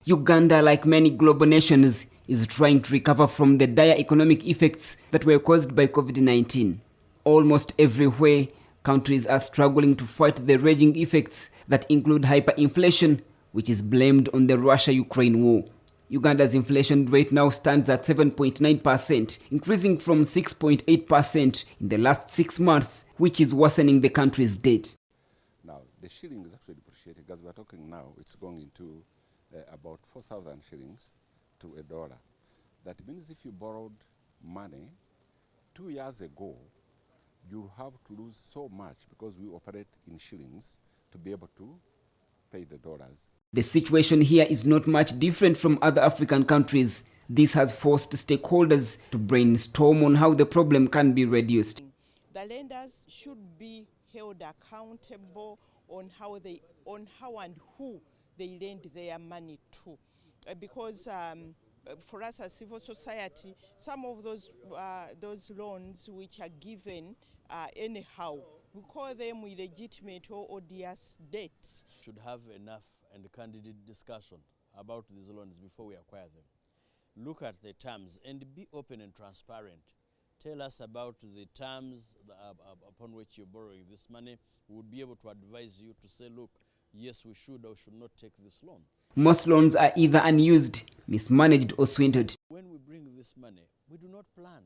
Uganda, like many global nations, is trying to recover from the dire economic effects that were caused by COVID-19. Almost everywhere, countries are struggling to fight the raging effects that include hyperinflation, which is blamed on the Russia-Ukraine war. Uganda's inflation rate now stands at 7.9%, increasing from 6.8% in the last 6 months, which is worsening the country's debt. Now, the shilling is actually depreciating. As we're talking now, it's going into about 4,000 shillings to $1. That means if you borrowed money 2 years ago, you have to lose so much because we operate in shillings to be able to pay the dollars. The situation here is not much different from other African countries. This has forced stakeholders to brainstorm on how the problem can be reduced. The lenders should be held accountable on how and who they lend their money to, because for us as civil society, some of those loans which are given anyhow, we call them illegitimate or odious debts. Should have enough and candid discussion about these loans before we acquire them. Look at the terms and be open and transparent. Tell us about the terms upon which you're borrowing this money. We would be able to advise you to say, look, yes, we should or should not take this loan. Most loans are either unused, mismanaged or swindled. When we bring this money, we do not plan.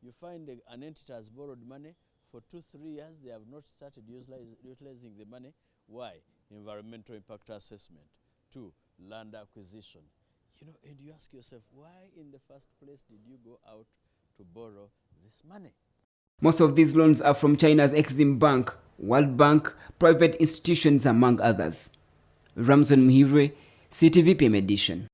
You find an entity has borrowed money for 2-3 years, they have not started utilizing the money. Why? Environmental impact assessment. 2, land acquisition. You know, and you ask yourself, why in the first place did you go out to borrow this money? Most of these loans are from China's Exim Bank, World Bank, private institutions, among others. Ramson Mhire, CTV PM Edition.